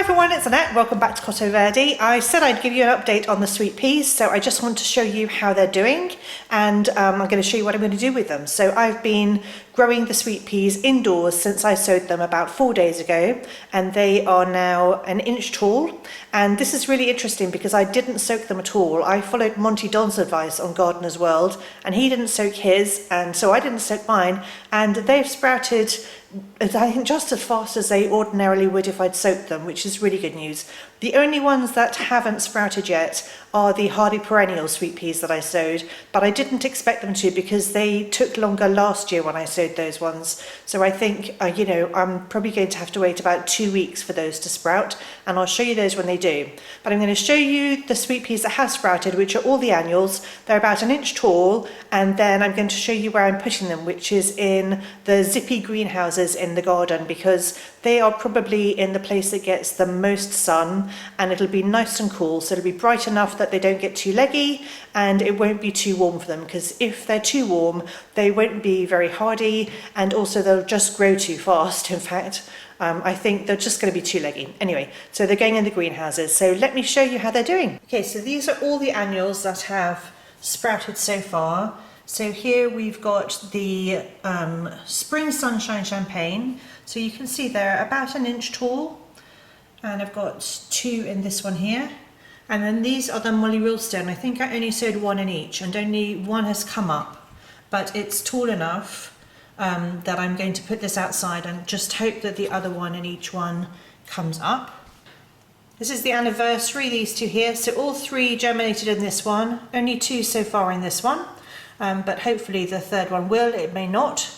everyone, it's Annette. Welcome back to Cotto Verde. I said I'd give you an update on the sweet peas, so I just want to show you how they're doing, and I'm going to show you what I'm going to do with them. So I've been growing the sweet peas indoors since I sowed them about 4 days ago, and they are now 1 inch tall. And this is really interesting because I didn't soak them at all. I followed Monty Don's advice on Gardener's World, and he didn't soak his, and so I didn't soak mine, and they've sprouted, I think, just as fast as they ordinarily would if I'd soaked them, which is really good news. The only ones that haven't sprouted yet are the hardy perennial sweet peas that I sowed, but I didn't expect them to because they took longer last year when I sowed those ones. So I think, I'm probably going to have to wait about 2 weeks for those to sprout, and I'll show you those when they do. But I'm going to show you the sweet peas that have sprouted, which are all the annuals. They're about 1 inch tall, and then I'm going to show you where I'm putting them, which is in the zippy greenhouses in the garden, because they are probably in the place that gets the most sun, and it'll be nice and cool, so it'll be bright enough that they don't get too leggy, and it won't be too warm for them, because if they're too warm they won't be very hardy, and also they'll just grow too fast. In fact, I think they're just going to be too leggy. Anyway, so they're going in the greenhouses, so let me show you how they're doing. Okay, so these are all the annuals that have sprouted so far. So here we've got the Spring Sunshine Champagne. So you can see they're about 1 inch tall, and I've got 2 in this one here. And then these are the Molly Rillstone. I think I only sowed 1 in each, and only 1 has come up, but it's tall enough that I'm going to put this outside and just hope that the other one in each one comes up. This is the anniversary, these 2 here. So all 3 germinated in this one, only 2 so far in this one, but hopefully the third one will, it may not.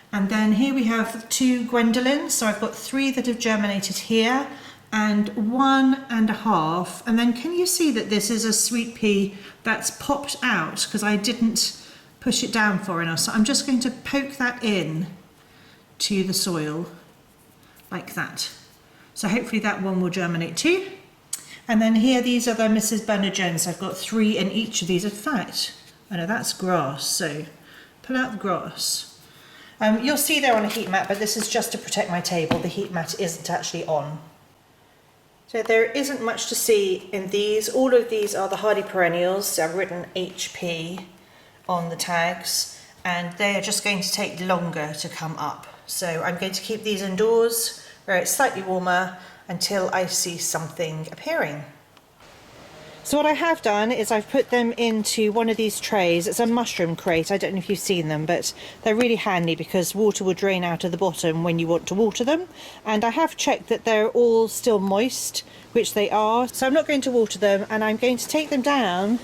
And then here we have 2 Gwendolyn's, so I've got 3 that have germinated here, and 1.5. And then can you see that this is a sweet pea that's popped out because I didn't push it down far enough? So I'm just going to poke that in to the soil like that. So hopefully that one will germinate too. And then here, these are the Mrs. Bernard Jones. I've got 3 in each of these. In fact, I know that's grass, so pull out the grass. You'll see they're on a heat mat, but this is just to protect my table. The heat mat isn't actually on. So there isn't much to see in these. All of these are the hardy perennials. So I've written HP on the tags, and they are just going to take longer to come up. So I'm going to keep these indoors where it's slightly warmer until I see something appearing. So what I have done is I've put them into one of these trays. It's a mushroom crate. I don't know if you've seen them, but they're really handy because water will drain out of the bottom when you want to water them. And I have checked that they're all still moist, which they are. So I'm not going to water them, and I'm going to take them down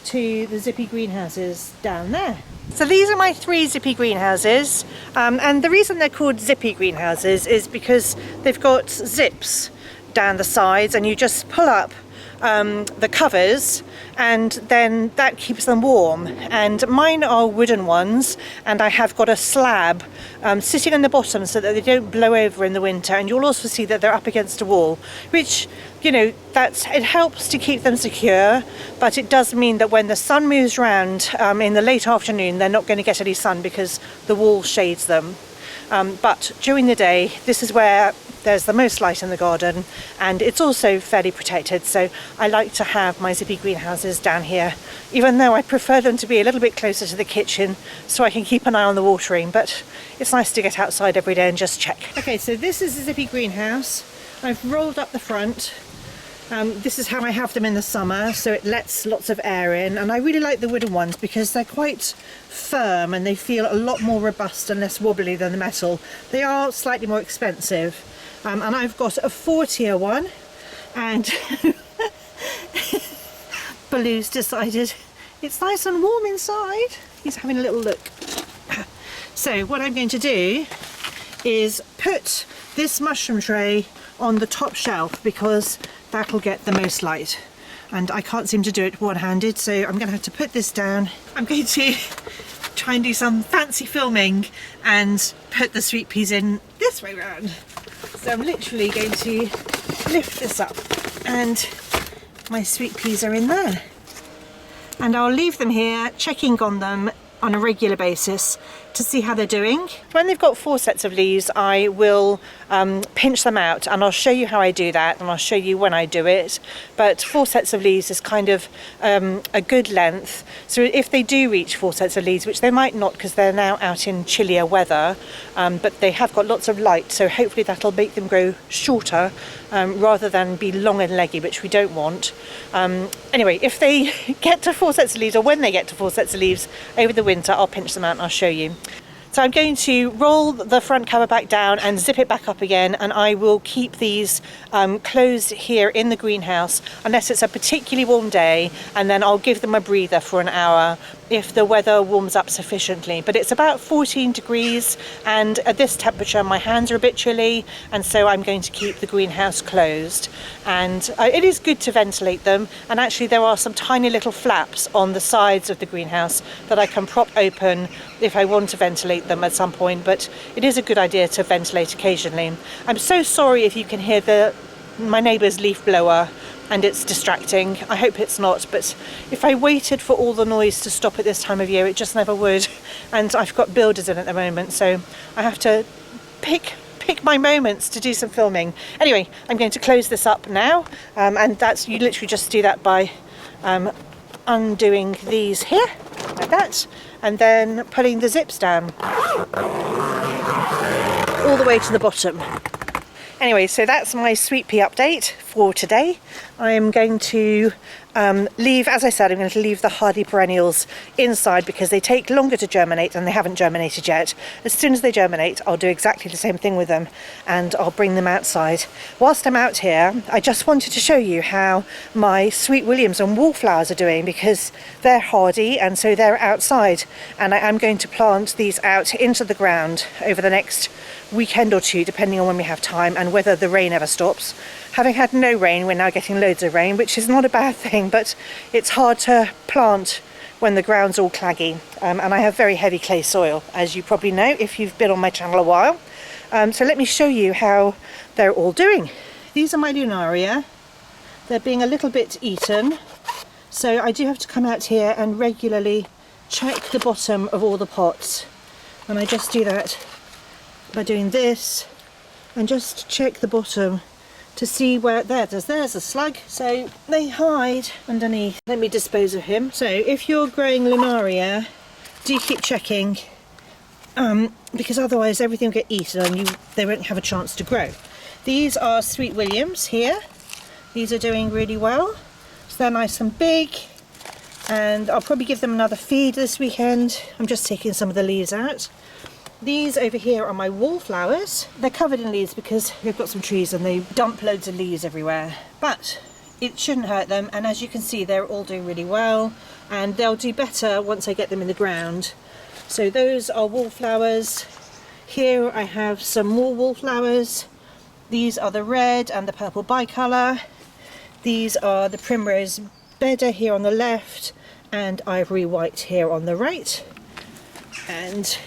to the zippy greenhouses down there. So these are my 3 zippy greenhouses, and the reason they're called zippy greenhouses is because they've got zips down the sides, and you just pull up the covers, and then that keeps them warm. And mine are wooden ones, and I have got a slab sitting on the bottom so that they don't blow over in the winter. And you'll also see that they're up against a wall, which, it helps to keep them secure, but it does mean that when the sun moves around in the late afternoon, they're not going to get any sun because the wall shades them. But during the day, this is where there's the most light in the garden, and it's also fairly protected, so I like to have my zippy greenhouses down here, even though I prefer them to be a little bit closer to the kitchen so I can keep an eye on the watering, but it's nice to get outside every day and just check. Okay, so this is the zippy greenhouse. I've rolled up the front. This is how I have them in the summer, so it lets lots of air in, and I really like the wooden ones because they're quite firm and they feel a lot more robust and less wobbly than the metal. They are slightly more expensive, and I've got a 4-tier one, and Baloo's decided it's nice and warm inside. He's having a little look. So what I'm going to do is put this mushroom tray on the top shelf because that'll get the most light, and I can't seem to do it one-handed, so I'm going to have to put this down. I'm going to try and do some fancy filming and put the sweet peas in this way round. So I'm literally going to lift this up, and my sweet peas are in there, and I'll leave them here checking on them on a regular basis to see how they're doing. When they've got 4 sets of leaves, I will pinch them out, and I'll show you how I do that, and I'll show you when I do it. But 4 sets of leaves is kind of a good length. So if they do reach 4 sets of leaves, which they might not because they're now out in chillier weather, but they have got lots of light, so hopefully that'll make them grow shorter rather than be long and leggy, which we don't want. Anyway, if they get to 4 sets of leaves, or when they get to 4 sets of leaves over the winter, I'll pinch them out and I'll show you. So I'm going to roll the front cover back down and zip it back up again, and I will keep these closed here in the greenhouse unless it's a particularly warm day, and then I'll give them a breather for an hour if the weather warms up sufficiently. But it's about 14 degrees, and at this temperature my hands are a bit chilly, and so I'm going to keep the greenhouse closed. And it is good to ventilate them, and actually there are some tiny little flaps on the sides of the greenhouse that I can prop open if I want to ventilate them at some point, but it is a good idea to ventilate occasionally. I'm so sorry if you can hear my neighbour's leaf blower and it's distracting. I hope it's not, but if I waited for all the noise to stop at this time of year, it just never would. And I've got builders in at the moment, so I have to pick my moments to do some filming. Anyway, I'm going to close this up now, and that's, you literally just do that by undoing these here like that, and then pulling the zips down all the way to the bottom. Anyway, so that's my sweet pea update for today. I'm going to leave, as I said, I'm going to leave the hardy perennials inside because they take longer to germinate and they haven't germinated yet. As soon as they germinate, I'll do exactly the same thing with them and I'll bring them outside. Whilst I'm out here, I just wanted to show you how my sweet williams and wallflowers are doing, because they're hardy and so they're outside, and I am going to plant these out into the ground over the next weekend or two, depending on when we have time and whether the rain ever stops. Having had no rain, we're now getting loads of rain, which is not a bad thing, but it's hard to plant when the ground's all claggy, and I have very heavy clay soil, as you probably know if you've been on my channel a while. So let me show you how they're all doing. These are my lunaria. They're being a little bit eaten, so I do have to come out here and regularly check the bottom of all the pots, and I just do that by doing this and just check the bottom to see where there's a slug, so they hide underneath. Let me dispose of him. So if you're growing lunaria, do keep checking, because otherwise everything will get eaten and they won't have a chance to grow. These are sweet williams here. These are doing really well, so they're nice and big, and I'll probably give them another feed this weekend. I'm just taking some of the leaves out. These over here are my wallflowers. They're covered in leaves because we've got some trees and they dump loads of leaves everywhere, but it shouldn't hurt them, and as you can see they're all doing really well, and they'll do better once I get them in the ground. So those are wallflowers. Here I have some more wallflowers. These are the red and the purple bicolour. These are the primrose bedder here on the left and ivory white here on the right. And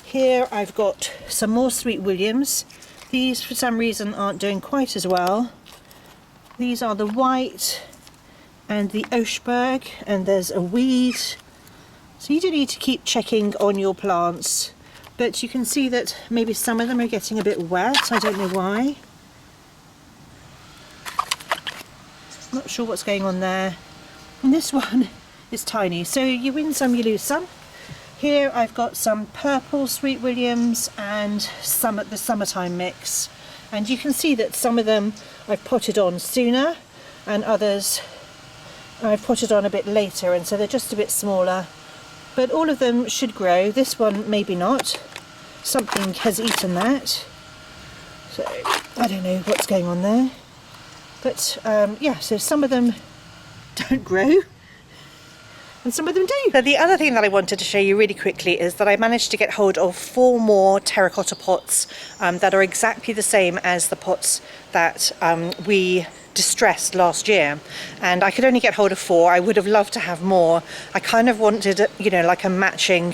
here I've got some more sweet williams. These for some reason aren't doing quite as well. These are the white and the Oshberg, and there's a weed. So you do need to keep checking on your plants, but you can see that maybe some of them are getting a bit wet. I don't know why. Not sure what's going on there. And this one is tiny, so you win some, you lose some. Here I've got some purple sweet williams and some at the summertime mix, and you can see that some of them I've potted on sooner and others I've potted on a bit later, and so they're just a bit smaller, but all of them should grow. This one maybe not, something has eaten that, so I don't know what's going on there, but yeah, so some of them don't grow and some of them do. So the other thing that I wanted to show you really quickly is that I managed to get hold of 4 more terracotta pots that are exactly the same as the pots that we distressed last year, and I could only get hold of 4. I would have loved to have more. I kind of wanted, you know, like a matching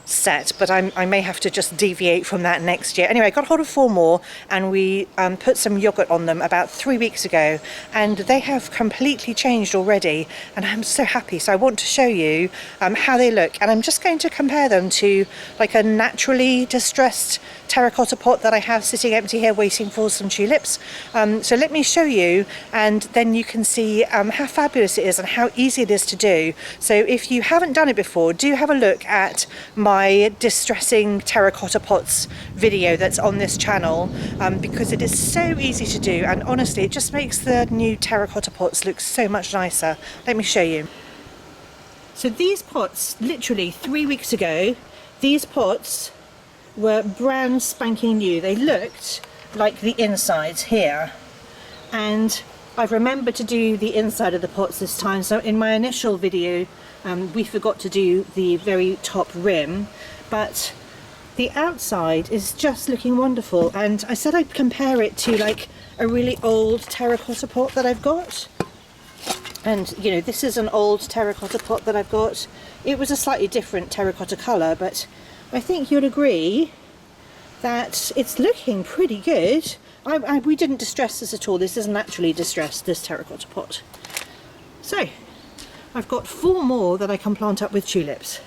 set, but I may have to just deviate from that next year. Anyway, I got hold of 4 more, and we put some yogurt on them about 3 weeks ago, and they have completely changed already, and I'm so happy. So I want to show you how they look, and I'm just going to compare them to like a naturally distressed terracotta pot that I have sitting empty here waiting for some tulips. So let me show you, and then you can see how fabulous it is and how easy it is to do. So if you haven't done it before, do have a look at my distressing terracotta pots video that's on this channel, because it is so easy to do, and honestly it just makes the new terracotta pots look so much nicer. Let me show you. So these pots, literally 3 weeks ago, these pots were brand spanking new. They looked like the insides here, and I've remembered to do the inside of the pots this time. So in my initial video we forgot to do the very top rim, but the outside is just looking wonderful, and I said I'd compare it to like a really old terracotta pot that I've got. And you know, this is an old terracotta pot that I've got. It was a slightly different terracotta colour, but I think you'd agree that it's looking pretty good. We didn't distress this at all. This is naturally distressed, this terracotta pot. So I've got 4 more that I can plant up with tulips.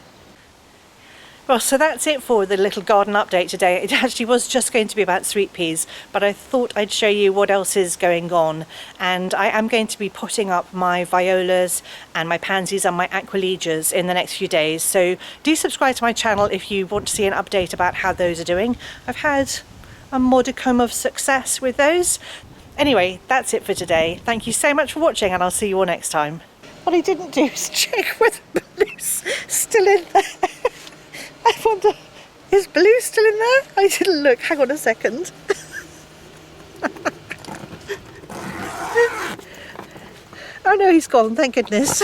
Well, so that's it for the little garden update today. It actually was just going to be about sweet peas, but I thought I'd show you what else is going on. And I am going to be potting up my violas and my pansies and my aquiledias in the next few days. So do subscribe to my channel if you want to see an update about how those are doing. I've had a modicum of success with those. Anyway, that's it for today. Thank you so much for watching, and I'll see you all next time. What I didn't do is check whether blue's still in there. I wonder, is blue still in there? I didn't look. Hang on a second. Oh no, he's gone, thank goodness.